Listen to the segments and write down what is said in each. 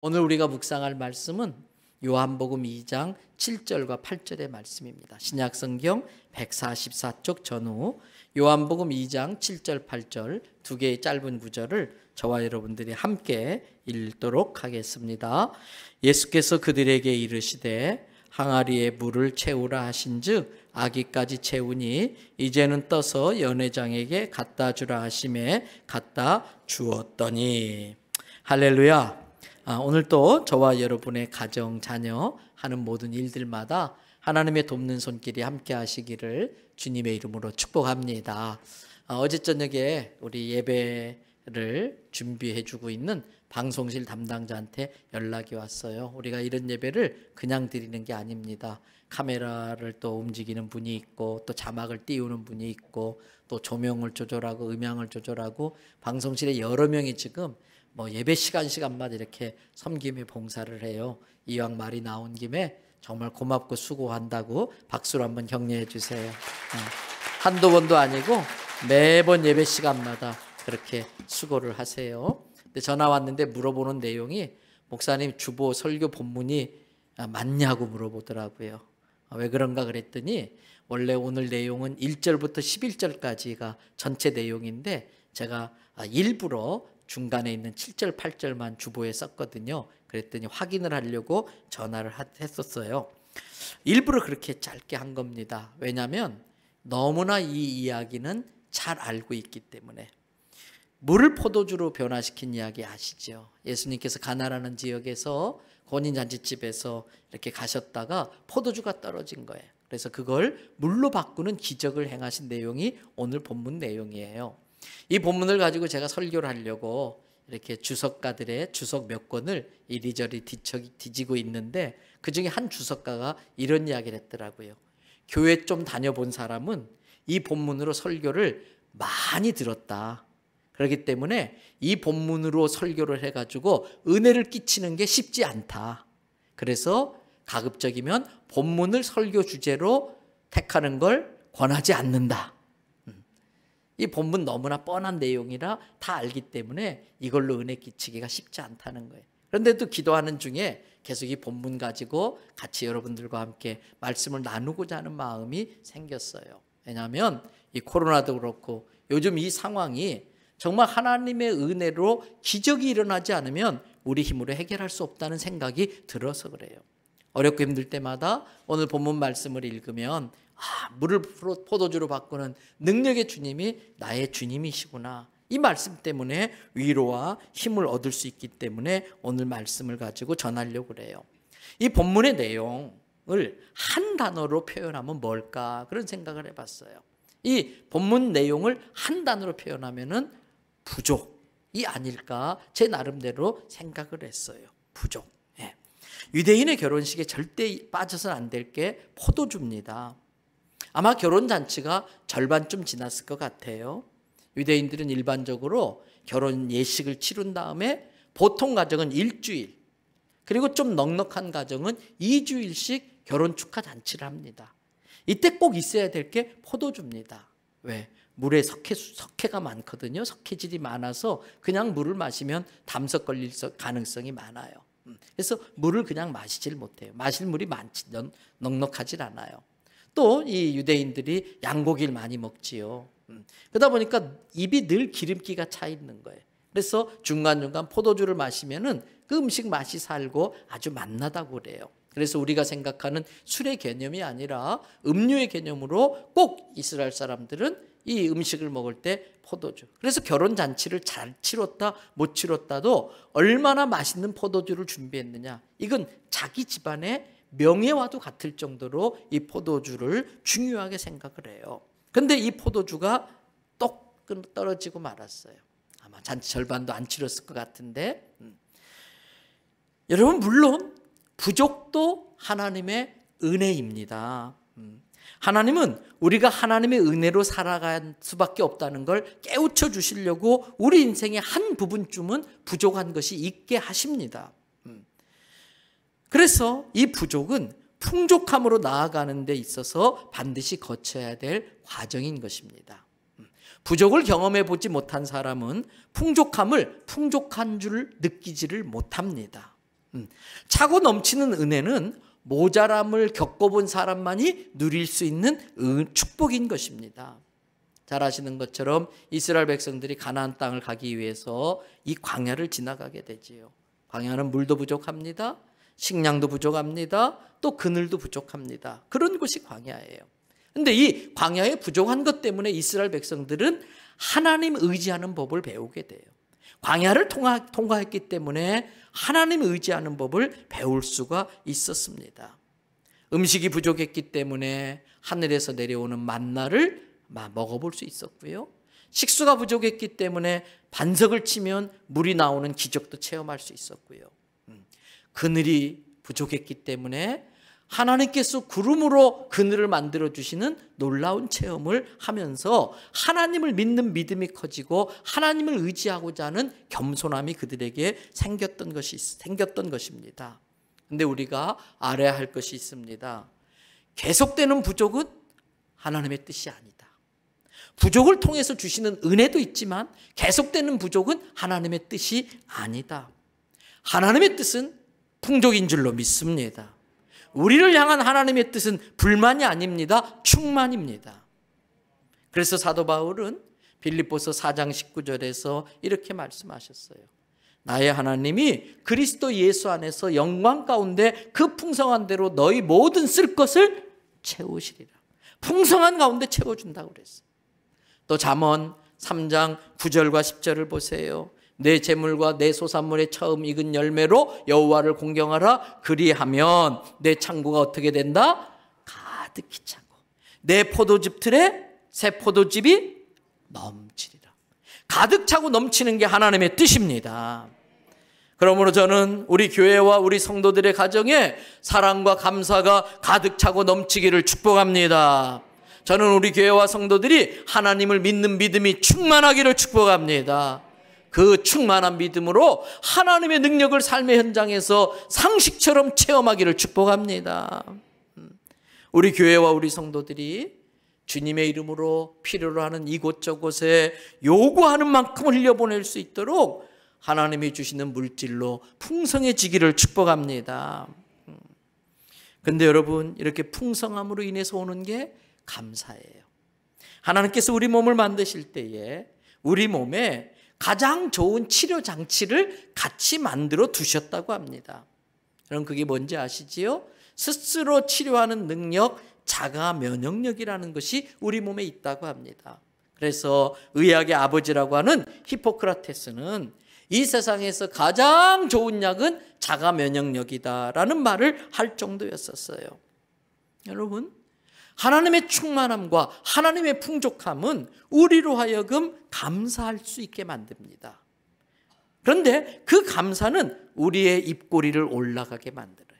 오늘 우리가 묵상할 말씀은 요한복음 2장 7절과 8절의 말씀입니다. 신약성경 144쪽 전후 요한복음 2장 7절 8절 두 개의 짧은 구절을 저와 여러분들이 함께 읽도록 하겠습니다. 예수께서 그들에게 이르시되 항아리에 물을 채우라 하신즉 아기까지 채우니 이제는 떠서 연회장에게 갖다 주라 하심에 갖다 주었더니. 할렐루야. 오늘 또 저와 여러분의 가정, 자녀 하는 모든 일들마다 하나님의 돕는 손길이 함께 하시기를 주님의 이름으로 축복합니다. 어제 저녁에 우리 예배를 준비해 주고 있는 방송실 담당자한테 연락이 왔어요. 우리가 이런 예배를 그냥 드리는 게 아닙니다. 카메라를 또 움직이는 분이 있고 또 자막을 띄우는 분이 있고 또 조명을 조절하고 음향을 조절하고 방송실에 여러 명이 지금 예배 시간마다 이렇게 섬김의 봉사를 해요. 이왕 말이 나온 김에 정말 고맙고 수고한다고 박수로 한번 격려해 주세요. 한두 번도 아니고 매번 예배 시간마다 그렇게 수고를 하세요. 근데 전화 왔는데 물어보는 내용이 목사님 주보 설교 본문이 맞냐고 물어보더라고요. 왜 그런가 그랬더니 원래 오늘 내용은 1절부터 11절까지가 전체 내용인데 제가 일부러 중간에 있는 7절, 8절만 주보에 썼거든요. 그랬더니 확인을 하려고 전화를 했었어요. 일부러 그렇게 짧게 한 겁니다. 왜냐하면 너무나 이 이야기는 잘 알고 있기 때문에. 물을 포도주로 변화시킨 이야기 아시죠? 예수님께서 가나라는 지역에서 혼인잔치집에서 이렇게 가셨다가 포도주가 떨어진 거예요. 그래서 그걸 물로 바꾸는 기적을 행하신 내용이 오늘 본문 내용이에요. 이 본문을 가지고 제가 설교를 하려고 이렇게 주석가들의 주석 몇 권을 이리저리 뒤지고 있는데 그중에 한 주석가가 이런 이야기를 했더라고요. 교회 좀 다녀본 사람은 이 본문으로 설교를 많이 들었다. 그렇기 때문에 이 본문으로 설교를 해가지고 은혜를 끼치는 게 쉽지 않다. 그래서 가급적이면 본문을 설교 주제로 택하는 걸 권하지 않는다. 이 본문 너무나 뻔한 내용이라 다 알기 때문에 이걸로 은혜 끼치기가 쉽지 않다는 거예요. 그런데도 기도하는 중에 계속 이 본문 가지고 같이 여러분들과 함께 말씀을 나누고자 하는 마음이 생겼어요. 왜냐하면 이 코로나도 그렇고 요즘 이 상황이 정말 하나님의 은혜로 기적이 일어나지 않으면 우리 힘으로 해결할 수 없다는 생각이 들어서 그래요. 어렵고 힘들 때마다 오늘 본문 말씀을 읽으면 물을 포도주로 바꾸는 능력의 주님이 나의 주님이시구나. 이 말씀 때문에 위로와 힘을 얻을 수 있기 때문에 오늘 말씀을 가지고 전하려고 그래요. 이 본문의 내용을 한 단어로 표현하면 뭘까? 그런 생각을 해봤어요. 이 본문 내용을 한 단어로 표현하면은 부족이 아닐까 제 나름대로 생각을 했어요. 부족. 예. 유대인의 결혼식에 절대 빠져서는 안 될 게 포도주입니다. 아마 결혼잔치가 절반쯤 지났을 것 같아요. 유대인들은 일반적으로 결혼 예식을 치른 다음에 보통 가정은 일주일, 그리고 좀 넉넉한 가정은 2주일씩 결혼 축하 잔치를 합니다. 이때 꼭 있어야 될 게 포도주입니다. 왜? 물에 석회가 많거든요. 석회질이 많아서 그냥 물을 마시면 담석 걸릴 가능성이 많아요. 그래서 물을 그냥 마시질 못해요. 마실 물이 넉넉하질 않아요. 또 이 유대인들이 양고기를 많이 먹지요. 그러다 보니까 입이 늘 기름기가 차 있는 거예요. 그래서 중간중간 포도주를 마시면은 그 음식 맛이 살고 아주 맛나다고 그래요. 그래서 우리가 생각하는 술의 개념이 아니라 음료의 개념으로 꼭 이스라엘 사람들은 이 음식을 먹을 때 포도주. 그래서 결혼잔치를 잘 치렀다 못 치렀다도 얼마나 맛있는 포도주를 준비했느냐. 이건 자기 집안의 명예와도 같을 정도로 이 포도주를 중요하게 생각을 해요. 그런데 이 포도주가 똑 떨어지고 말았어요. 아마 잔치 절반도 안 치렀을 것 같은데 여러분 물론 부족도 하나님의 은혜입니다. 하나님은 우리가 하나님의 은혜로 살아갈 수밖에 없다는 걸 깨우쳐 주시려고 우리 인생의 한 부분쯤은 부족한 것이 있게 하십니다. 그래서 이 부족은 풍족함으로 나아가는 데 있어서 반드시 거쳐야 될 과정인 것입니다. 부족을 경험해 보지 못한 사람은 풍족함을 풍족한 줄 느끼지를 못합니다. 차고 넘치는 은혜는 모자람을 겪어본 사람만이 누릴 수 있는 축복인 것입니다. 잘 아시는 것처럼 이스라엘 백성들이 가나안 땅을 가기 위해서 이 광야를 지나가게 되지요. 광야는 물도 부족합니다. 식량도 부족합니다. 또 그늘도 부족합니다. 그런 곳이 광야예요. 그런데 이 광야에 부족한 것 때문에 이스라엘 백성들은 하나님 의지하는 법을 배우게 돼요. 광야를 통과했기 때문에 하나님 의지하는 법을 배울 수가 있었습니다. 음식이 부족했기 때문에 하늘에서 내려오는 만나를 먹어볼 수 있었고요. 식수가 부족했기 때문에 반석을 치면 물이 나오는 기적도 체험할 수 있었고요. 그늘이 부족했기 때문에 하나님께서 구름으로 그늘을 만들어주시는 놀라운 체험을 하면서 하나님을 믿는 믿음이 커지고 하나님을 의지하고자 하는 겸손함이 그들에게 생겼던 것입니다. 그런데 우리가 알아야 할 것이 있습니다. 계속되는 부족은 하나님의 뜻이 아니다. 부족을 통해서 주시는 은혜도 있지만 계속되는 부족은 하나님의 뜻이 아니다. 하나님의 뜻은 풍족인 줄로 믿습니다. 우리를 향한 하나님의 뜻은 불만이 아닙니다. 충만입니다. 그래서 사도 바울은 빌립보서 4장 19절에서 이렇게 말씀하셨어요. 나의 하나님이 그리스도 예수 안에서 영광 가운데 그 풍성한 대로 너희 모든 쓸 것을 채우시리라. 풍성한 가운데 채워준다고 그랬어요. 또 잠언 3장 9절과 10절을 보세요. 내 재물과 내 소산물의 처음 익은 열매로 여호와를 공경하라. 그리하면 내 창고가 어떻게 된다? 가득히 차고 내 포도즙 틀에 새 포도즙이 넘치리라. 가득 차고 넘치는 게 하나님의 뜻입니다. 그러므로 저는 우리 교회와 우리 성도들의 가정에 사랑과 감사가 가득 차고 넘치기를 축복합니다. 저는 우리 교회와 성도들이 하나님을 믿는 믿음이 충만하기를 축복합니다. 그 충만한 믿음으로 하나님의 능력을 삶의 현장에서 상식처럼 체험하기를 축복합니다. 우리 교회와 우리 성도들이 주님의 이름으로 필요로 하는 이곳저곳에 요구하는 만큼 흘려보낼 수 있도록 하나님이 주시는 물질로 풍성해지기를 축복합니다. 그런데 여러분, 이렇게 풍성함으로 인해서 오는 게 감사예요. 하나님께서 우리 몸을 만드실 때에 우리 몸에 가장 좋은 치료 장치를 같이 만들어 두셨다고 합니다. 그럼 그게 뭔지 아시지요? 스스로 치료하는 능력, 자가 면역력이라는 것이 우리 몸에 있다고 합니다. 그래서 의학의 아버지라고 하는 히포크라테스는 이 세상에서 가장 좋은 약은 자가 면역력이다라는 말을 할 정도였었어요. 여러분, 하나님의 충만함과 하나님의 풍족함은 우리로 하여금 감사할 수 있게 만듭니다. 그런데 그 감사는 우리의 입꼬리를 올라가게 만들어요.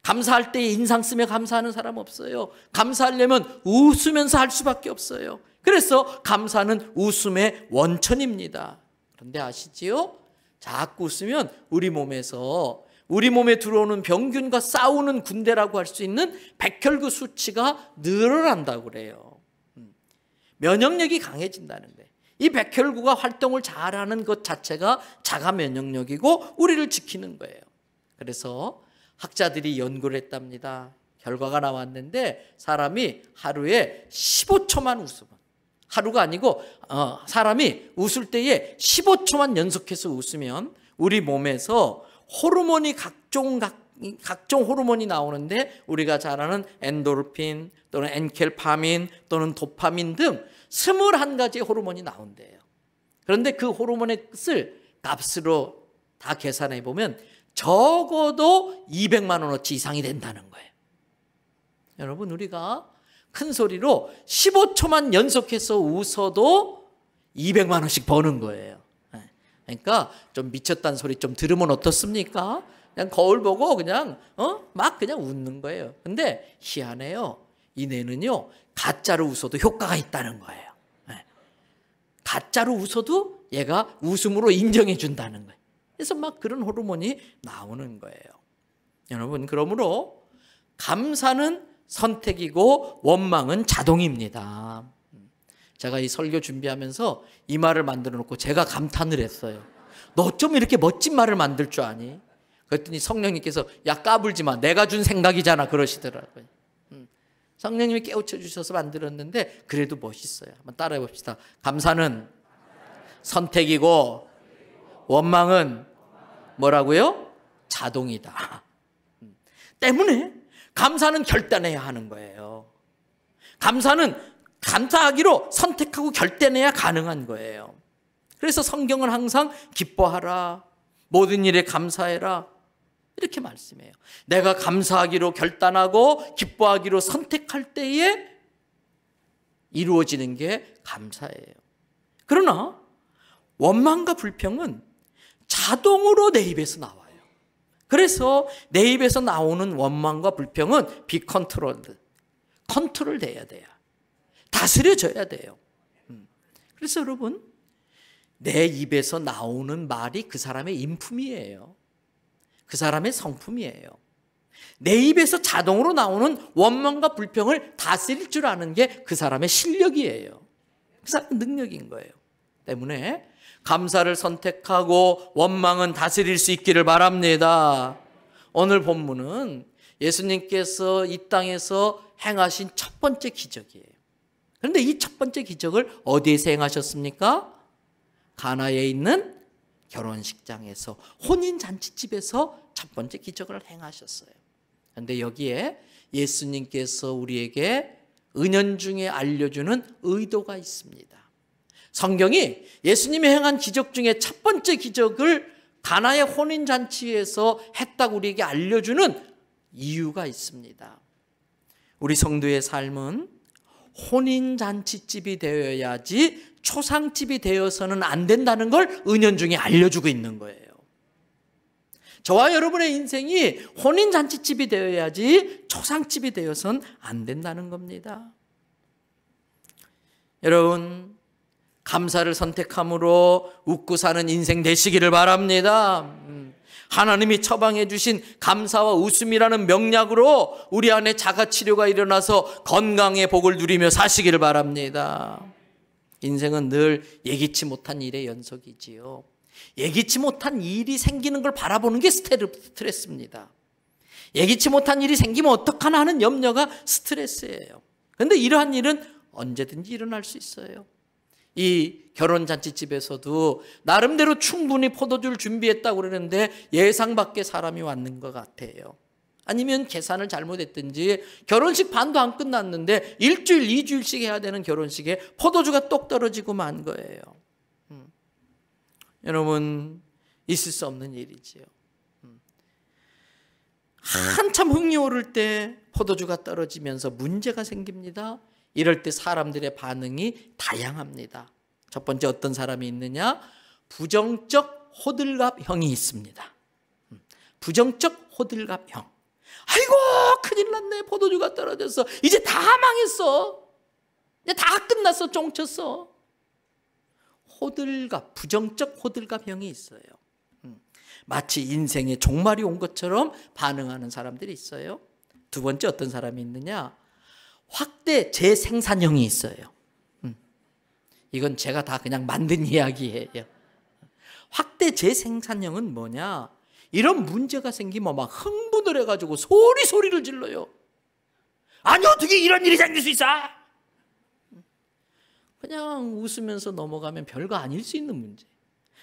감사할 때 인상 쓰며 감사하는 사람 없어요. 감사하려면 웃으면서 할 수밖에 없어요. 그래서 감사는 웃음의 원천입니다. 그런데 아시지요? 자꾸 웃으면 우리 몸에 들어오는 병균과 싸우는 군대라고 할 수 있는 백혈구 수치가 늘어난다고 그래요. 면역력이 강해진다는 거예요. 이 백혈구가 활동을 잘하는 것 자체가 자가 면역력이고 우리를 지키는 거예요. 그래서 학자들이 연구를 했답니다. 결과가 나왔는데 사람이 하루에 15초만 웃으면, 하루가 아니고 사람이 웃을 때에 15초만 연속해서 웃으면 우리 몸에서 호르몬이 각종 호르몬이 나오는데 우리가 잘 아는 엔도르핀 또는 엔켈파민 또는 도파민 등 21가지의 호르몬이 나온대요. 그런데 그 호르몬의 값으로 다 계산해 보면 적어도 200만 원어치 이상이 된다는 거예요. 여러분, 우리가 큰 소리로 15초만 연속해서 웃어도 200만 원씩 버는 거예요. 그러니까 좀 미쳤다는 소리 좀 들으면 어떻습니까? 그냥 거울 보고 그냥 막 그냥 웃는 거예요. 근데 희한해요. 이 뇌는요, 가짜로 웃어도 효과가 있다는 거예요. 가짜로 웃어도 얘가 웃음으로 인정해 준다는 거예요. 그래서 막 그런 호르몬이 나오는 거예요. 여러분, 그러므로 감사는 선택이고 원망은 자동입니다. 제가 이 설교 준비하면서 이 말을 만들어 놓고 제가 감탄을 했어요. 너 좀 이렇게 멋진 말을 만들 줄 아니? 그랬더니 성령님께서 야 까불지 마. 내가 준 생각이잖아. 그러시더라고요. 성령님이 깨우쳐 주셔서 만들었는데 그래도 멋있어요. 한번 따라해 봅시다. 감사는 선택이고 원망은 뭐라고요? 자동이다. 때문에 감사는 결단해야 하는 거예요. 감사는 감사하기로 선택하고 결단해야 가능한 거예요. 그래서 성경은 항상 기뻐하라, 모든 일에 감사해라 이렇게 말씀해요. 내가 감사하기로 결단하고 기뻐하기로 선택할 때에 이루어지는 게 감사예요. 그러나 원망과 불평은 자동으로 내 입에서 나와요. 그래서 내 입에서 나오는 원망과 불평은 비컨트롤드, 컨트롤돼야 돼요. 다스려져야 돼요. 그래서 여러분, 내 입에서 나오는 말이 그 사람의 인품이에요. 그 사람의 성품이에요. 내 입에서 자동으로 나오는 원망과 불평을 다스릴 줄 아는 게 그 사람의 실력이에요. 그 사람의 능력인 거예요. 때문에 감사를 선택하고 원망은 다스릴 수 있기를 바랍니다. 오늘 본문은 예수님께서 이 땅에서 행하신 첫 번째 기적이에요. 그런데 이 첫 번째 기적을 어디에서 행하셨습니까? 가나에 있는 결혼식장에서, 혼인잔치집에서 첫 번째 기적을 행하셨어요. 그런데 여기에 예수님께서 우리에게 은연중에 알려주는 의도가 있습니다. 성경이 예수님이 행한 기적 중에 첫 번째 기적을 가나의 혼인잔치에서 했다고 우리에게 알려주는 이유가 있습니다. 우리 성도의 삶은 혼인잔치집이 되어야지 초상집이 되어서는 안 된다는 걸 은연중에 알려주고 있는 거예요. 저와 여러분의 인생이 혼인잔치집이 되어야지 초상집이 되어서는 안 된다는 겁니다. 여러분, 감사를 선택함으로 웃고 사는 인생 되시기를 바랍니다. 하나님이 처방해 주신 감사와 웃음이라는 명약으로 우리 안에 자가치료가 일어나서 건강의 복을 누리며 사시기를 바랍니다. 인생은 늘 예기치 못한 일의 연속이지요. 예기치 못한 일이 생기는 걸 바라보는 게 스트레스입니다. 예기치 못한 일이 생기면 어떡하나 하는 염려가 스트레스예요. 그런데 이러한 일은 언제든지 일어날 수 있어요. 이 결혼잔치집에서도 나름대로 충분히 포도주를 준비했다고 그러는데 예상 밖의 사람이 왔는 것 같아요. 아니면 계산을 잘못했든지 결혼식 반도 안 끝났는데 일주일, 2주일씩 해야 되는 결혼식에 포도주가 똑 떨어지고 만 거예요. 여러분, 있을 수 없는 일이지요. 한참 흥이 오를 때 포도주가 떨어지면서 문제가 생깁니다. 이럴 때 사람들의 반응이 다양합니다. 첫 번째, 어떤 사람이 있느냐? 부정적 호들갑형이 있습니다. 부정적 호들갑형. 아이고 큰일 났네, 포도주가 떨어졌어, 이제 다 망했어, 이제 다 끝났어, 쫑쳤어. 호들갑, 부정적 호들갑형이 있어요. 마치 인생의 종말이 온 것처럼 반응하는 사람들이 있어요. 두 번째, 어떤 사람이 있느냐? 확대 재생산형이 있어요. 이건 제가 다 그냥 만든 이야기예요. 확대 재생산형은 뭐냐? 이런 문제가 생기면 막 흥분을 해가지고 소리를 질러요. 아니 어떻게 이런 일이 생길 수 있어? 그냥 웃으면서 넘어가면 별거 아닐 수 있는 문제,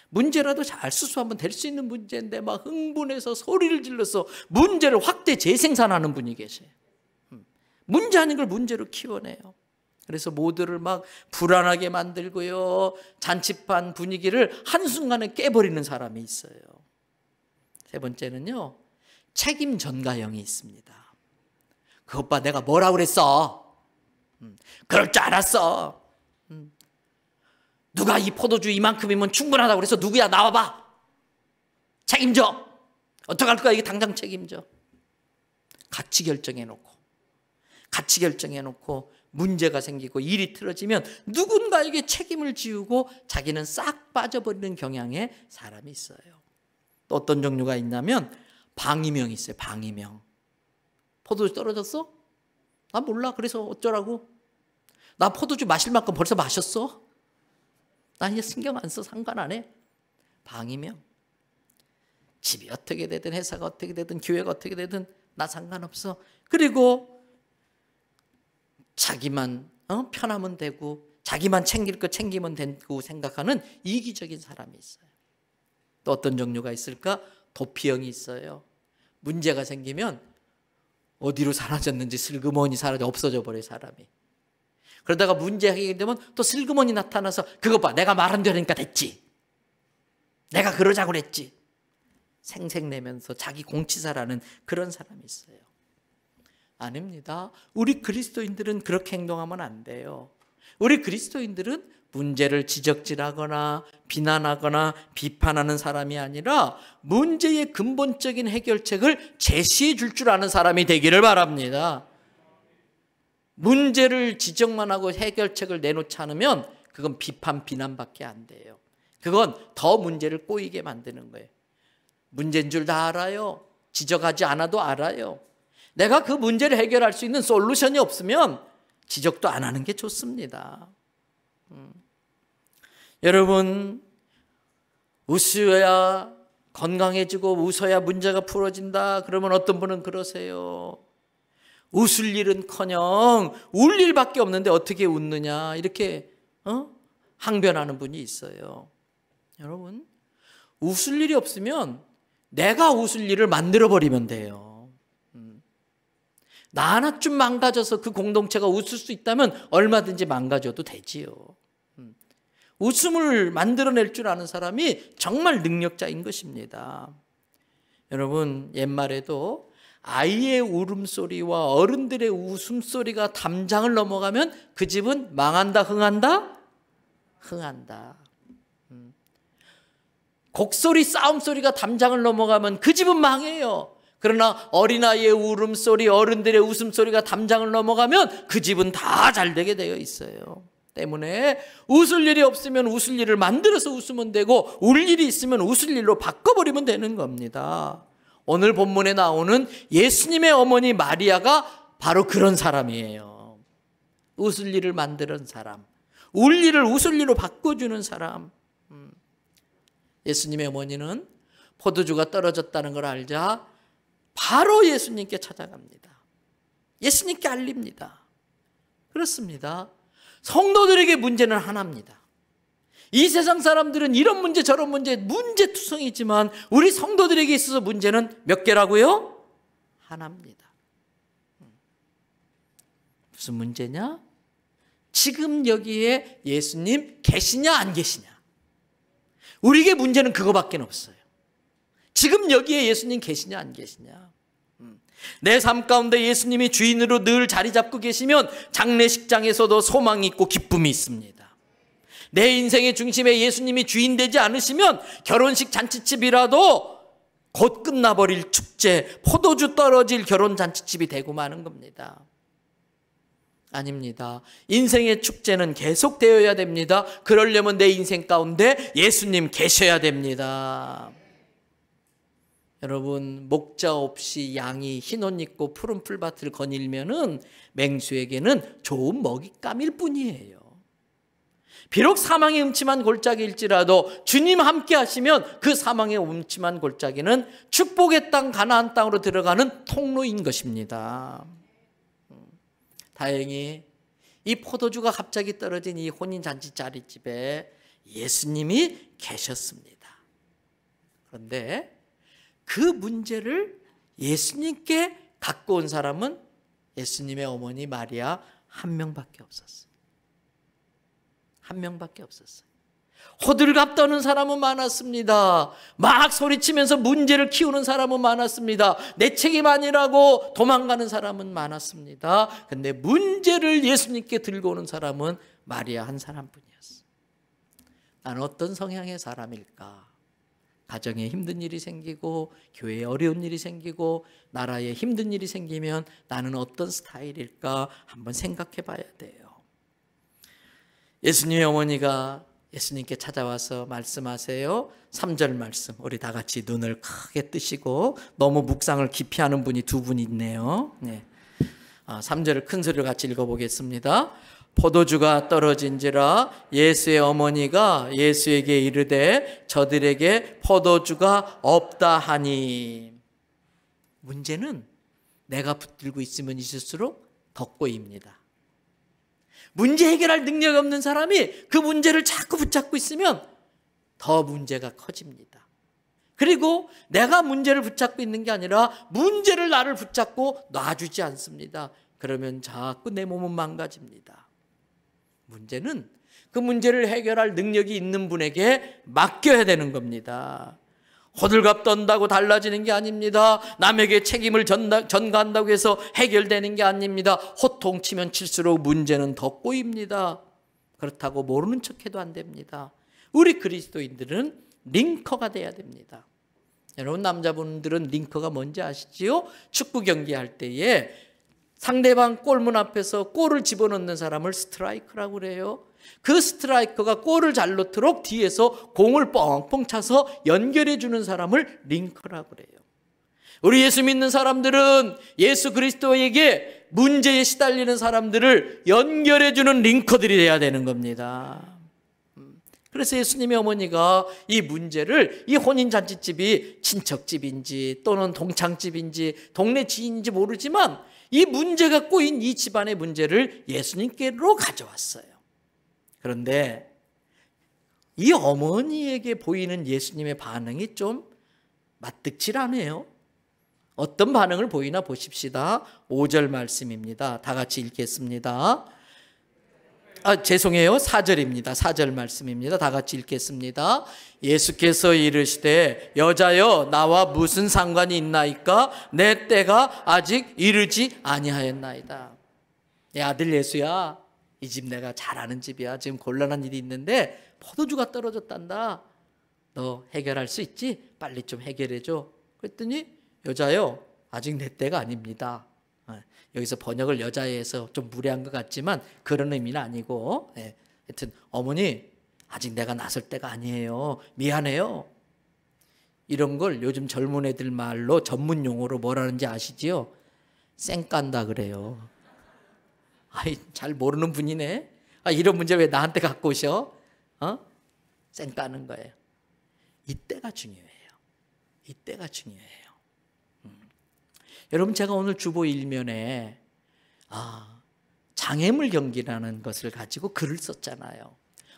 문제라도 잘 수습하면 될 수 있는 문제인데 막 흥분해서 소리를 질러서 문제를 확대 재생산하는 분이 계세요. 문제 아닌 걸 문제로 키워내요. 그래서 모두를 막 불안하게 만들고요, 잔치판 분위기를 한순간에 깨버리는 사람이 있어요. 세 번째는요, 책임 전가형이 있습니다. 그 오빠 내가 뭐라고 그랬어? 그럴 줄 알았어. 누가 이 포도주 이만큼이면 충분하다고 그래서 누구야, 나와봐, 책임져. 어떡할 거야, 이게 당장 책임져. 같이 결정해놓고 문제가 생기고 일이 틀어지면 누군가에게 책임을 지우고 자기는 싹 빠져버리는 경향의 사람이 있어요. 또 어떤 종류가 있냐면 방임형이 있어요. 방임형. 포도주 떨어졌어? 나 몰라, 그래서 어쩌라고? 나 포도주 마실 만큼 벌써 마셨어. 나 이제 신경 안 써, 상관 안 해. 방임형. 집이 어떻게 되든 회사가 어떻게 되든 교회가 어떻게 되든 나 상관없어. 그리고 자기만 편하면 되고 자기만 챙길 거 챙기면 되고 생각하는 이기적인 사람이 있어요. 또 어떤 종류가 있을까? 도피형이 있어요. 문제가 생기면 어디로 사라졌는지 슬그머니 사라져 없어져 버려요, 사람이. 그러다가 문제 해결되면 또 슬그머니 나타나서 그거 봐, 내가 말한 대로니까 됐지. 내가 그러자고 그랬지. 생색내면서 자기 공치사라는 그런 사람이 있어요. 아닙니다. 우리 그리스도인들은 그렇게 행동하면 안 돼요. 우리 그리스도인들은 문제를 지적질하거나 비난하거나 비판하는 사람이 아니라 문제의 근본적인 해결책을 제시해 줄 줄 아는 사람이 되기를 바랍니다. 문제를 지적만 하고 해결책을 내놓지 않으면 그건 비판, 비난밖에 안 돼요. 그건 더 문제를 꼬이게 만드는 거예요. 문제인 줄 다 알아요. 지적하지 않아도 알아요. 내가 그 문제를 해결할 수 있는 솔루션이 없으면 지적도 안 하는 게 좋습니다. 여러분, 웃어야 건강해지고 웃어야 문제가 풀어진다. 그러면 어떤 분은 그러세요. 웃을 일은커녕 울 일밖에 없는데 어떻게 웃느냐 이렇게 항변하는 분이 있어요. 여러분, 웃을 일이 없으면 내가 웃을 일을 만들어버리면 돼요. 나 하나쯤 망가져서 그 공동체가 웃을 수 있다면 얼마든지 망가져도 되지요. 웃음을 만들어낼 줄 아는 사람이 정말 능력자인 것입니다. 여러분, 옛말에도 아이의 울음소리와 어른들의 웃음소리가 담장을 넘어가면 그 집은 망한다, 흥한다? 흥한다. 곡소리, 싸움소리가 담장을 넘어가면 그 집은 망해요. 그러나 어린아이의 울음소리, 어른들의 웃음소리가 담장을 넘어가면 그 집은 다 잘 되게 되어 있어요. 때문에 웃을 일이 없으면 웃을 일을 만들어서 웃으면 되고 울 일이 있으면 웃을 일로 바꿔버리면 되는 겁니다. 오늘 본문에 나오는 예수님의 어머니 마리아가 바로 그런 사람이에요. 웃을 일을 만드는 사람, 울 일을 웃을 일로 바꿔주는 사람. 예수님의 어머니는 포도주가 떨어졌다는 걸 알자 바로 예수님께 찾아갑니다. 예수님께 알립니다. 그렇습니다. 성도들에게 문제는 하나입니다. 이 세상 사람들은 이런 문제 저런 문제투성이지만 우리 성도들에게 있어서 문제는 몇 개라고요? 하나입니다. 무슨 문제냐? 지금 여기에 예수님 계시냐 안 계시냐? 우리에게 문제는 그거밖에 없어요. 지금 여기에 예수님 계시냐 안 계시냐? 내 삶 가운데 예수님이 주인으로 늘 자리 잡고 계시면 장례식장에서도 소망이 있고 기쁨이 있습니다. 내 인생의 중심에 예수님이 주인 되지 않으시면 결혼식 잔치집이라도 곧 끝나버릴 축제, 포도주 떨어질 결혼 잔치집이 되고 마는 겁니다. 아닙니다. 인생의 축제는 계속되어야 됩니다. 그러려면 내 인생 가운데 예수님 계셔야 됩니다. 여러분, 목자 없이 양이 흰 옷 입고 푸른 풀밭을 거닐면은 맹수에게는 좋은 먹잇감일 뿐이에요. 비록 사망의 음침한 골짜기일지라도 주님 함께 하시면 그 사망의 음침한 골짜기는 축복의 땅 가나안 땅으로 들어가는 통로인 것입니다. 다행히 이 포도주가 갑자기 떨어진 이 혼인잔치 자리집에 예수님이 계셨습니다. 그런데 그 문제를 예수님께 갖고 온 사람은 예수님의 어머니 마리아 한 명밖에 없었어요. 한 명밖에 없었어요. 호들갑 떠는 사람은 많았습니다. 막 소리치면서 문제를 키우는 사람은 많았습니다. 내 책임 아니라고 도망가는 사람은 많았습니다. 그런데 문제를 예수님께 들고 오는 사람은 마리아 한 사람뿐이었어요. 나는 어떤 성향의 사람일까? 가정에 힘든 일이 생기고 교회에 어려운 일이 생기고 나라에 힘든 일이 생기면 나는 어떤 스타일일까 한번 생각해 봐야 돼요. 예수님의 어머니가 예수님께 찾아와서 말씀하세요. 3절 말씀, 우리 다 같이 눈을 크게 뜨시고, 너무 묵상을 깊이 하는 분이 두 분 있네요. 네. 3절을 큰 소리로 같이 읽어보겠습니다. 포도주가 떨어진지라 예수의 어머니가 예수에게 이르되 저들에게 포도주가 없다 하니. 문제는 내가 붙들고 있으면 있을수록 더 꼬입니다. 문제 해결할 능력이 없는 사람이 그 문제를 자꾸 붙잡고 있으면 더 문제가 커집니다. 그리고 내가 문제를 붙잡고 있는 게 아니라 문제를 나를 붙잡고 놔주지 않습니다. 그러면 자꾸 내 몸은 망가집니다. 문제는 그 문제를 해결할 능력이 있는 분에게 맡겨야 되는 겁니다. 호들갑 떤다고 달라지는 게 아닙니다. 남에게 책임을 전가한다고 해서 해결되는 게 아닙니다. 호통치면 칠수록 문제는 더 꼬입니다. 그렇다고 모르는 척해도 안 됩니다. 우리 그리스도인들은 링커가 돼야 됩니다. 여러분, 남자분들은 링커가 뭔지 아시지요? 축구 경기할 때에 상대방 골문 앞에서 골을 집어넣는 사람을 스트라이커라고 그래요. 그 스트라이커가 골을 잘 넣도록 뒤에서 공을 뻥뻥 차서 연결해 주는 사람을 링커라고 그래요. 우리 예수 믿는 사람들은 예수 그리스도에게 문제에 시달리는 사람들을 연결해 주는 링커들이 돼야 되는 겁니다. 그래서 예수님의 어머니가 이 문제를, 이 혼인잔치집이 친척집인지 또는 동창집인지 동네 지인인지 모르지만 이 문제가 꼬인 이 집안의 문제를 예수님께로 가져왔어요. 그런데 이 어머니에게 보이는 예수님의 반응이 좀 맞득질하네요. 어떤 반응을 보이나 보십시다. 5절 말씀입니다. 다 같이 읽겠습니다. 죄송해요. 4절입니다. 4절 말씀입니다. 다 같이 읽겠습니다. 예수께서 이르시되 여자여 나와 무슨 상관이 있나이까? 내 때가 아직 이르지 아니하였나이다. 아들 예수야, 이 집 내가 잘 아는 집이야. 지금 곤란한 일이 있는데 포도주가 떨어졌단다. 너 해결할 수 있지? 빨리 좀 해결해줘. 그랬더니 여자여 아직 내 때가 아닙니다. 여기서 번역을 여자애에서 좀 무례한 것 같지만 그런 의미는 아니고, 하여튼 어머니 아직 내가 나설 때가 아니에요. 미안해요. 이런 걸 요즘 젊은 애들 말로 전문 용어로 뭐라는지 아시지요? 쌩깐다 그래요. 아이, 잘 모르는 분이네. 이런 문제 왜 나한테 갖고 오셔? 쌩까는 거예요. 이때가 중요해요. 이때가 중요해요. 여러분, 제가 오늘 주보 일면에 장애물 경기라는 것을 가지고 글을 썼잖아요.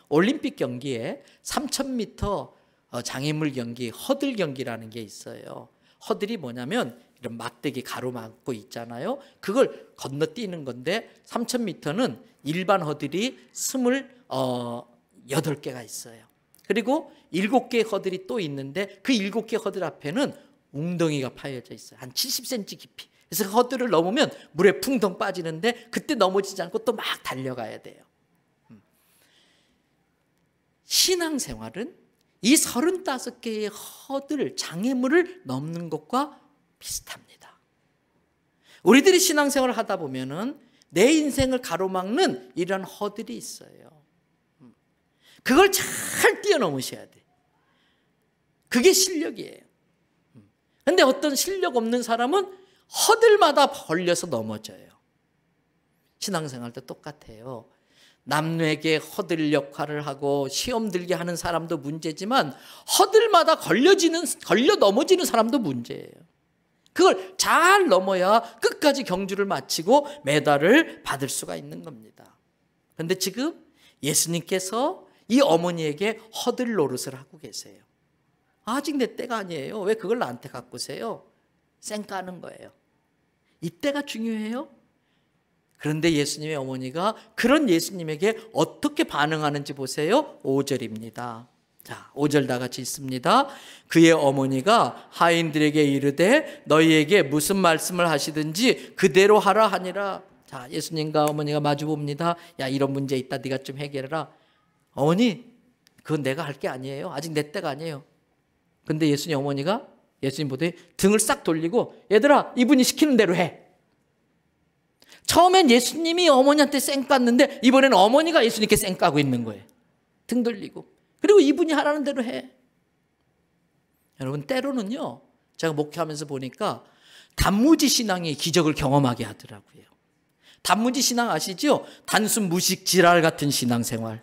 올림픽 경기에 3000m 장애물 경기, 허들 경기라는 게 있어요. 허들이 뭐냐면 이런 막대기 가로막고 있잖아요. 그걸 건너뛰는 건데 3000m는 일반 허들이 28개가 있어요. 그리고 7개의 허들이 또 있는데 그 7개 허들 앞에는 웅덩이가 파여져 있어요. 한 70cm 깊이. 그래서 허들을 넘으면 물에 풍덩 빠지는데 그때 넘어지지 않고 또 막 달려가야 돼요. 신앙생활은 이 35개의 허들, 장애물을 넘는 것과 비슷합니다. 우리들이 신앙생활을 하다 보면은 내 인생을 가로막는 이런 허들이 있어요. 그걸 잘 뛰어넘으셔야 돼. 그게 실력이에요. 근데 어떤 실력 없는 사람은 허들마다 걸려서 넘어져요. 신앙생활도 똑같아요. 남에게 허들 역할을 하고 시험 들게 하는 사람도 문제지만 허들마다 걸려 넘어지는 사람도 문제예요. 그걸 잘 넘어야 끝까지 경주를 마치고 메달을 받을 수가 있는 겁니다. 그런데 지금 예수님께서 이 어머니에게 허들 노릇을 하고 계세요. 아직 내 때가 아니에요. 왜 그걸 나한테 갖고 오세요? 쌩까는 거예요. 이때가 중요해요. 그런데 예수님의 어머니가 그런 예수님에게 어떻게 반응하는지 보세요. 5절입니다. 자, 5절 다 같이 읽습니다. 그의 어머니가 하인들에게 이르되 너희에게 무슨 말씀을 하시든지 그대로 하라 하니라. 자, 예수님과 어머니가 마주 봅니다. 야, 이런 문제 있다. 네가 좀 해결해라. 어머니, 그건 내가 할 게 아니에요. 아직 내 때가 아니에요. 근데 예수님 어머니가 예수님 보더니 등을 싹 돌리고 얘들아, 이분이 시키는 대로 해. 처음엔 예수님이 어머니한테 쌩깠는데 이번에는 어머니가 예수님께 쌩까고 있는 거예요. 등 돌리고. 그리고 이분이 하라는 대로 해. 여러분, 때로는요, 제가 목회하면서 보니까 단무지 신앙이 기적을 경험하게 하더라고요. 단문지 신앙 아시죠? 단순 무식 지랄 같은 신앙생활.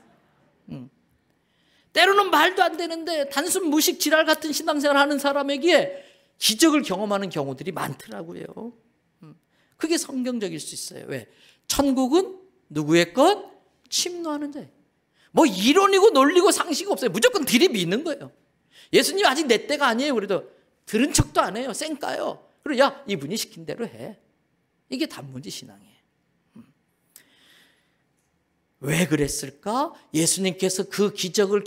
때로는 말도 안 되는데 단순 무식 지랄 같은 신앙생활 하는 사람에게 기적을 경험하는 경우들이 많더라고요. 그게 성경적일 수 있어요. 왜? 천국은 누구의 것? 침노하는 자예요. 뭐 이론이고 논리고 상식이 없어요. 무조건 들이미는 거예요. 예수님 아직 내 때가 아니에요. 그래도 들은 척도 안 해요. 쌩까요. 그리고 야, 이분이 시킨 대로 해. 이게 단문지 신앙이에요. 왜 그랬을까? 예수님께서 그 기적을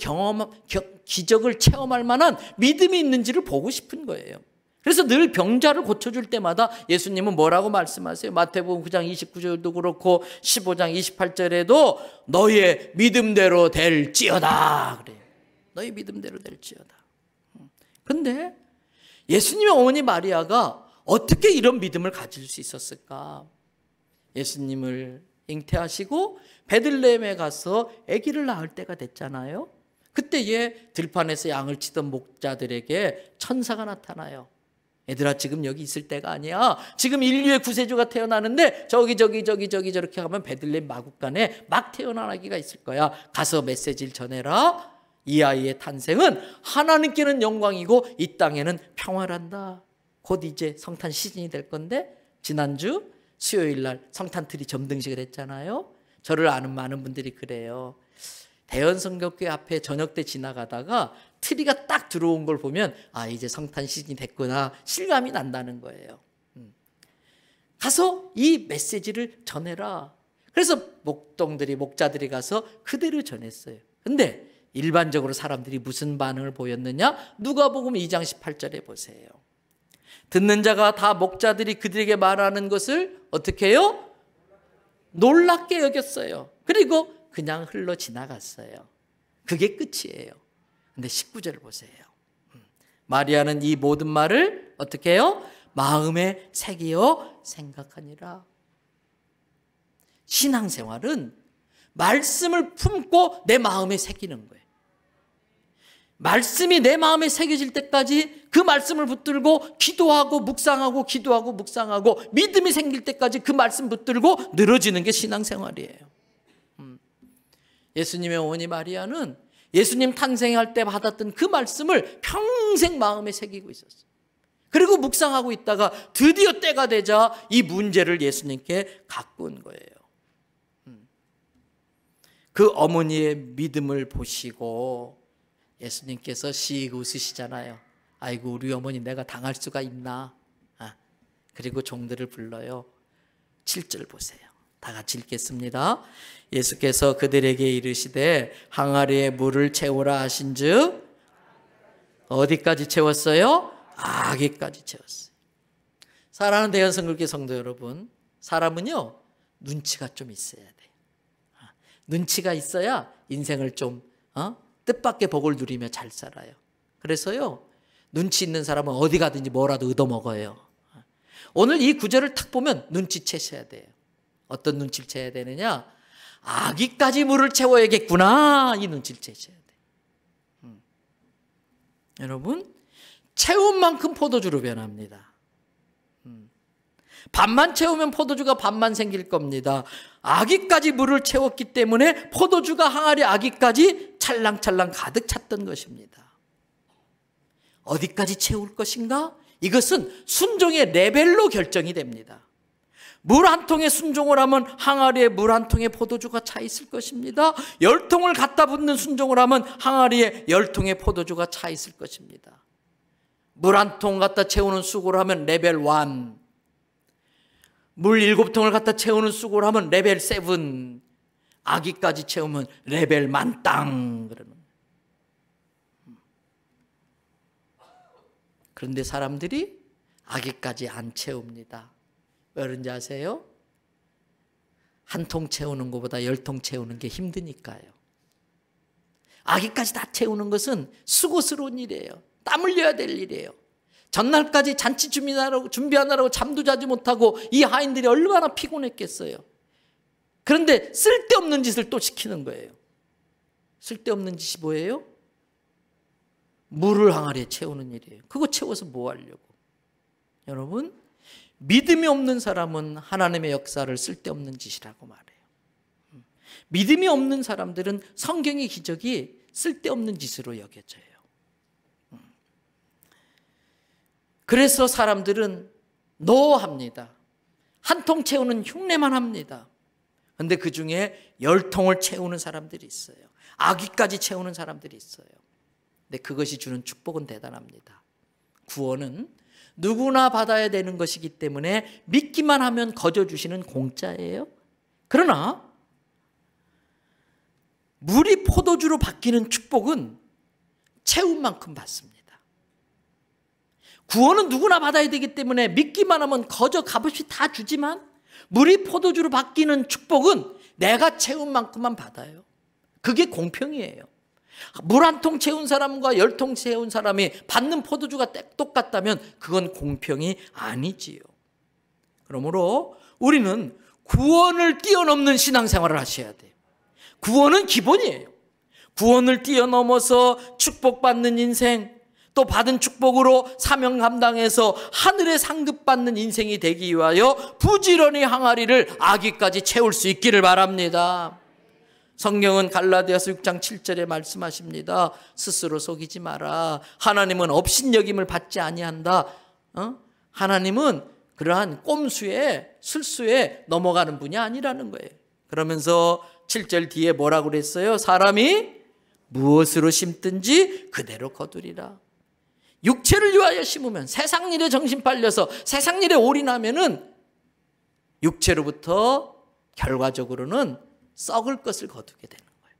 기적을 체험할 만한 믿음이 있는지를 보고 싶은 거예요. 그래서 늘 병자를 고쳐줄 때마다 예수님은 뭐라고 말씀하세요? 마태복음 9장 29절도 그렇고 15장 28절에도 너희의 믿음대로 될지어다 그래요. 너희 믿음대로 될지어다. 그런데 예수님의 어머니 마리아가 어떻게 이런 믿음을 가질 수 있었을까? 예수님을 잉태하시고 베들레헴에 가서 아기를 낳을 때가 됐잖아요. 그때에 들판에서 양을 치던 목자들에게 천사가 나타나요. 얘들아, 지금 여기 있을 때가 아니야. 지금 인류의 구세주가 태어나는데 저기 저렇게 가면 베들레헴 마국간에 막 태어난 아기가 있을 거야. 가서 메시지를 전해라. 이 아이의 탄생은 하나님께는 영광이고 이 땅에는 평화란다. 곧 이제 성탄 시즌이 될 건데 지난주 수요일 날 성탄트리 점등식을 했잖아요. 저를 아는 많은 분들이 그래요. 대연성교회 앞에 저녁 때 지나가다가 트리가 딱 들어온 걸 보면 아, 이제 성탄 시즌이 됐구나 실감이 난다는 거예요. 가서 이 메시지를 전해라. 그래서 목자들이 가서 그대로 전했어요. 근데 일반적으로 사람들이 무슨 반응을 보였느냐? 누가복음 2장 18절에 보세요. 듣는 자가 다 목자들이 그들에게 말하는 것을 어떻게 해요? 놀랍게 여겼어요. 그리고 그냥 흘러 지나갔어요. 그게 끝이에요. 근데 19절을 보세요. 마리아는 이 모든 말을 어떻게 해요? 마음에 새기어 생각하니라. 신앙생활은 말씀을 품고 내 마음에 새기는 거예요. 말씀이 내 마음에 새겨질 때까지 그 말씀을 붙들고 기도하고 묵상하고 기도하고 묵상하고 믿음이 생길 때까지 그 말씀 붙들고 늘어지는 게 신앙생활이에요. 예수님의 어머니 마리아는 예수님 탄생할 때 받았던 그 말씀을 평생 마음에 새기고 있었어요. 그리고 묵상하고 있다가 드디어 때가 되자 이 문제를 예수님께 갖고 온 거예요. 그 어머니의 믿음을 보시고 예수님께서 씩 웃으시잖아요. 아이고, 우리 어머니 내가 당할 수가 있나. 그리고 종들을 불러요. 7절 보세요. 다 같이 읽겠습니다. 예수께서 그들에게 이르시되 항아리에 물을 채우라 하신즉 어디까지 채웠어요? 아기까지 채웠어요. 사랑하는 대연성교회 성도 여러분, 사람은요 눈치가 좀 있어야 돼요. 눈치가 있어야 인생을 좀 뜻밖의 복을 누리며 잘 살아요. 그래서요 눈치 있는 사람은 어디 가든지 뭐라도 얻어먹어요. 오늘 이 구절을 탁 보면 눈치채셔야 돼요. 어떤 눈치를 채야 되느냐? 아기까지 물을 채워야겠구나, 이 눈치를 채셔야 돼요. 여러분, 채운 만큼 포도주로 변합니다. 반만 채우면 포도주가 반만 생길 겁니다. 아기까지 물을 채웠기 때문에 포도주가 항아리 아기까지 찰랑찰랑 가득 찼던 것입니다. 어디까지 채울 것인가? 이것은 순종의 레벨로 결정이 됩니다. 물 한 통에 순종을 하면 항아리에 물 한 통에 포도주가 차 있을 것입니다. 10통을 갖다 붓는 순종을 하면 항아리에 10통의 포도주가 차 있을 것입니다. 물 한 통 갖다 채우는 수고를 하면 레벨 1, 물 7통을 갖다 채우는 수고를 하면 레벨 7, 아기까지 채우면 레벨 만땅. 그런데 사람들이 아기까지 안 채웁니다. 왜 그런지 아세요? 한 통 채우는 것보다 10통 채우는 게 힘드니까요. 아기까지 다 채우는 것은 수고스러운 일이에요. 땀 흘려야 될 일이에요. 전날까지 잔치 준비하느라고 잠도 자지 못하고 이 하인들이 얼마나 피곤했겠어요. 그런데 쓸데없는 짓을 또 시키는 거예요. 쓸데없는 짓이 뭐예요? 물을 항아리에 채우는 일이에요. 그거 채워서 뭐 하려고? 여러분, 믿음이 없는 사람은 하나님의 역사를 쓸데없는 짓이라고 말해요. 믿음이 없는 사람들은 성경의 기적이 쓸데없는 짓으로 여겨져요. 그래서 사람들은 노합니다. 한 통 채우는 흉내만 합니다. 그런데 그 중에 10통을 채우는 사람들이 있어요. 아기까지 채우는 사람들이 있어요. 근데 그것이 주는 축복은 대단합니다. 구원은 누구나 받아야 되는 것이기 때문에 믿기만 하면 거저 주시는 공짜예요. 그러나 물이 포도주로 바뀌는 축복은 채운 만큼 받습니다. 구원은 누구나 받아야 되기 때문에 믿기만 하면 거저 값없이 다 주지만 물이 포도주로 바뀌는 축복은 내가 채운 만큼만 받아요. 그게 공평이에요. 물 한 통 채운 사람과 10통 채운 사람이 받는 포도주가 똑같다면 그건 공평이 아니지요. 그러므로 우리는 구원을 뛰어넘는 신앙생활을 하셔야 돼요. 구원은 기본이에요. 구원을 뛰어넘어서 축복받는 인생, 또 받은 축복으로 사명 감당해서 하늘에 상급받는 인생이 되기 위하여 부지런히 항아리를 아기까지 채울 수 있기를 바랍니다. 성경은 갈라디아서 6장 7절에 말씀하십니다. 스스로 속이지 마라. 하나님은 업신여김을 받지 아니한다. 하나님은 그러한 꼼수에 술수에 넘어가는 분이 아니라는 거예요. 그러면서 7절 뒤에 뭐라고 그랬어요? 사람이 무엇으로 심든지 그대로 거두리라. 육체를 위하여 심으면, 세상 일에 정신 팔려서 세상 일에 올인하면은 육체로부터 결과적으로는 썩을 것을 거두게 되는 거예요.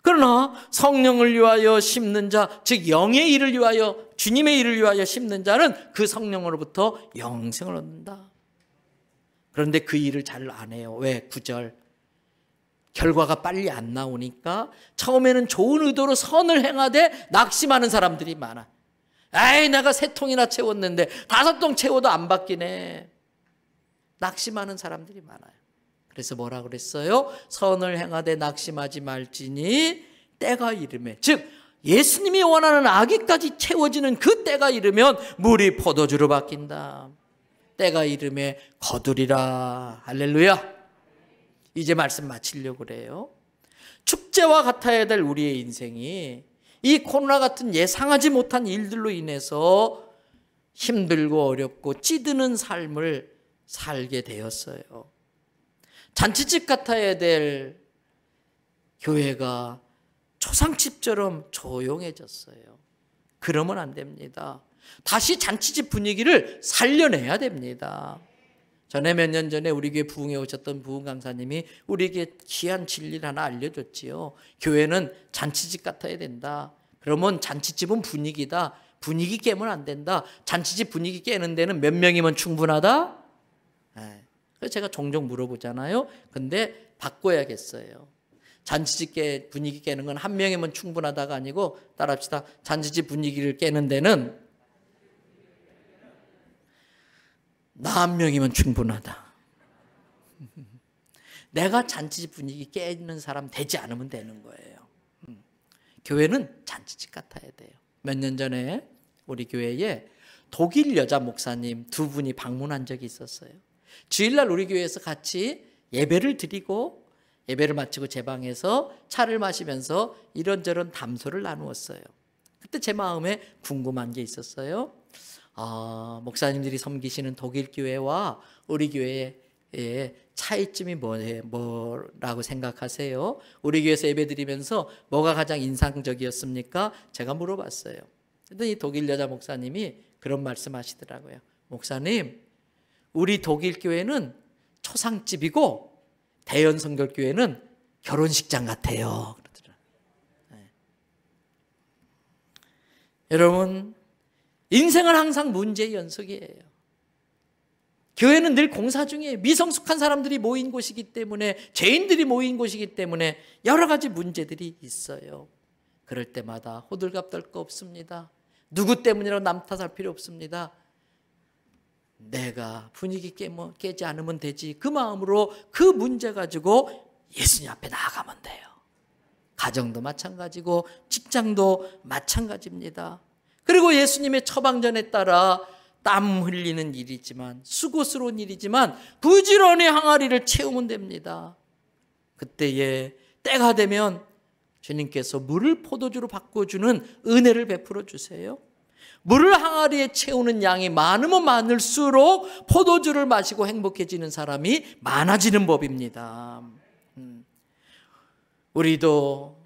그러나 성령을 위하여 심는 자, 즉 영의 일을 위하여, 주님의 일을 위하여 심는 자는 그 성령으로부터 영생을 얻는다. 그런데 그 일을 잘 안 해요. 왜? 9절. 결과가 빨리 안 나오니까 처음에는 좋은 의도로 선을 행하되 낙심하는 사람들이 많아. 에이, 내가 3통이나 채웠는데 5통 채워도 안 바뀌네. 낙심하는 사람들이 많아요. 그래서 뭐라 그랬어요? 선을 행하되 낙심하지 말지니 때가 이르매. 즉 예수님이 원하는 아기까지 채워지는 그 때가 이르면 물이 포도주로 바뀐다. 때가 이르매 거두리라. 할렐루야. 이제 말씀 마치려고 그래요. 축제와 같아야 될 우리의 인생이 이 코로나 같은 예상하지 못한 일들로 인해서 힘들고 어렵고 찌드는 삶을 살게 되었어요. 잔치집 같아야 될 교회가 초상집처럼 조용해졌어요. 그러면 안 됩니다. 다시 잔치집 분위기를 살려내야 됩니다. 전에 몇 년 전에 우리 교회 부흥에 오셨던 부흥 강사님이 우리에게 귀한 진리를 하나 알려줬지요. 교회는 잔치집 같아야 된다. 그러면 잔치집은 분위기다. 분위기 깨면 안 된다. 잔치집 분위기 깨는 데는 몇 명이면 충분하다? 그래서 제가 종종 물어보잖아요. 근데 바꿔야겠어요. 잔치집 분위기 깨는 건 한 명이면 충분하다가 아니고, 따라합시다. 잔치집 분위기를 깨는 데는 나 한 명이면 충분하다. 내가 잔치집 분위기 깨는 사람 되지 않으면 되는 거예요. 교회는 잔치집 같아야 돼요. 몇 년 전에 우리 교회에 독일 여자 목사님 2분이 방문한 적이 있었어요. 주일날 우리 교회에서 같이 예배를 드리고 예배를 마치고 제 방에서 차를 마시면서 이런저런 담소를 나누었어요. 그때 제 마음에 궁금한 게 있었어요. 목사님들이 섬기시는 독일 교회와 우리 교회의 차이점이 뭐라고 생각하세요? 우리 교회에서 예배드리면서 뭐가 가장 인상적이었습니까? 제가 물어봤어요. 그랬더니 독일 여자 목사님이 그런 말씀하시더라고요. 목사님, 우리 독일 교회는 초상집이고 대연 선교교회는 결혼식장 같아요. 그러더라고요. 네. 여러분, 인생은 항상 문제의 연속이에요. 교회는 늘 공사 중이에요. 미성숙한 사람들이 모인 곳이기 때문에, 죄인들이 모인 곳이기 때문에 여러 가지 문제들이 있어요. 그럴 때마다 호들갑 떨 거 없습니다. 누구 때문이라고 남 탓할 필요 없습니다. 내가 분위기 깨지 않으면 되지. 그 마음으로 그 문제 가지고 예수님 앞에 나아가면 돼요. 가정도 마찬가지고 직장도 마찬가지입니다. 그리고 예수님의 처방전에 따라 땀 흘리는 일이지만, 수고스러운 일이지만 부지런히 항아리를 채우면 됩니다. 그때에 때가 되면 주님께서 물을 포도주로 바꿔주는 은혜를 베풀어 주세요. 물을 항아리에 채우는 양이 많으면 많을수록 포도주를 마시고 행복해지는 사람이 많아지는 법입니다. 우리도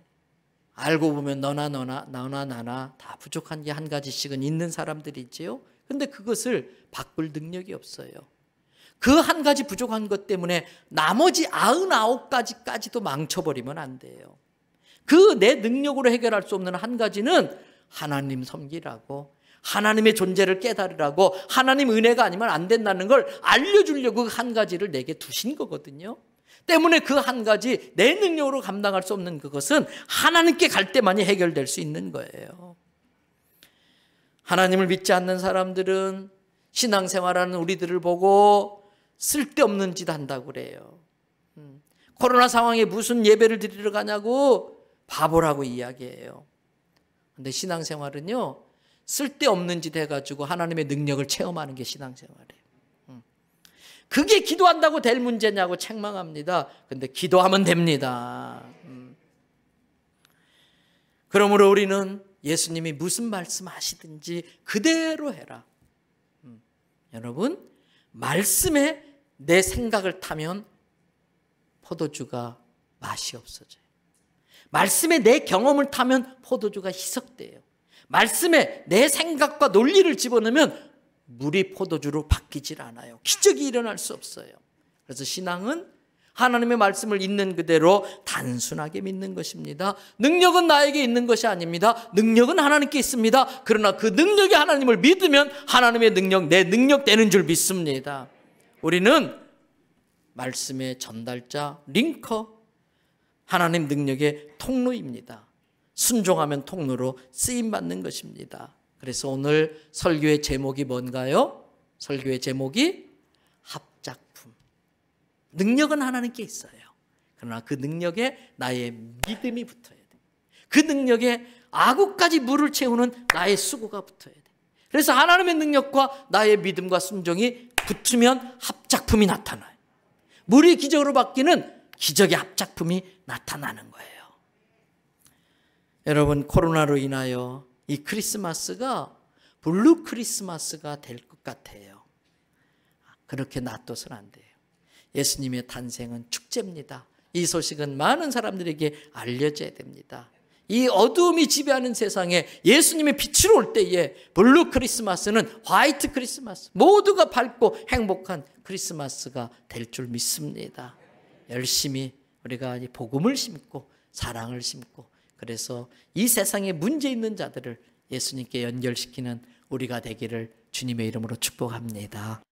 알고 보면 너나 나나 다 부족한 게 한 가지씩은 있는 사람들이지요. 근데 그것을 바꿀 능력이 없어요. 그 한 가지 부족한 것 때문에 나머지 99가지까지도 망쳐버리면 안 돼요. 그 내 능력으로 해결할 수 없는 한 가지는 하나님 섬기라고, 하나님의 존재를 깨달으라고, 하나님 은혜가 아니면 안 된다는 걸 알려주려고 그 한 가지를 내게 두신 거거든요. 때문에 그 한 가지 내 능력으로 감당할 수 없는 그것은 하나님께 갈 때만이 해결될 수 있는 거예요. 하나님을 믿지 않는 사람들은 신앙생활하는 우리들을 보고 쓸데없는 짓 한다고 그래요. 코로나 상황에 무슨 예배를 드리러 가냐고 바보라고 이야기해요. 근데 신앙생활은요, 쓸데없는 짓 해가지고 하나님의 능력을 체험하는 게 신앙생활이에요. 그게 기도한다고 될 문제냐고 책망합니다. 근데 기도하면 됩니다. 그러므로 우리는 예수님이 무슨 말씀하시든지 그대로 해라. 여러분, 말씀에 내 생각을 타면 포도주가 맛이 없어져요. 말씀에 내 경험을 타면 포도주가 희석돼요. 말씀에 내 생각과 논리를 집어넣으면 물이 포도주로 바뀌질 않아요. 기적이 일어날 수 없어요. 그래서 신앙은 하나님의 말씀을 있는 그대로 단순하게 믿는 것입니다. 능력은 나에게 있는 것이 아닙니다. 능력은 하나님께 있습니다. 그러나 그 능력이 하나님을 믿으면 하나님의 능력, 내 능력 되는 줄 믿습니다. 우리는 말씀의 전달자, 링커, 하나님 능력의 통로입니다. 순종하면 통로로 쓰임받는 것입니다. 그래서 오늘 설교의 제목이 뭔가요? 설교의 제목이 합작품. 능력은 하나님께 있어요. 그러나 그 능력에 나의 믿음이 붙어야 돼. 그 능력에 아구까지 물을 채우는 나의 수고가 붙어야 돼. 그래서 하나님의 능력과 나의 믿음과 순종이 붙으면 합작품이 나타나요. 물이 기적으로 바뀌는 기적의 합작품이 나타나는 거예요. 여러분, 코로나로 인하여 이 크리스마스가 블루 크리스마스가 될 것 같아요. 그렇게 놔둬서는 안 돼요. 예수님의 탄생은 축제입니다. 이 소식은 많은 사람들에게 알려져야 됩니다. 이 어두움이 지배하는 세상에 예수님의 빛으로 올 때에 블루 크리스마스는 화이트 크리스마스, 모두가 밝고 행복한 크리스마스가 될 줄 믿습니다. 열심히 우리가 복음을 심고 사랑을 심고, 그래서 이 세상에 문제 있는 자들을 예수님께 연결시키는 우리가 되기를 주님의 이름으로 축복합니다.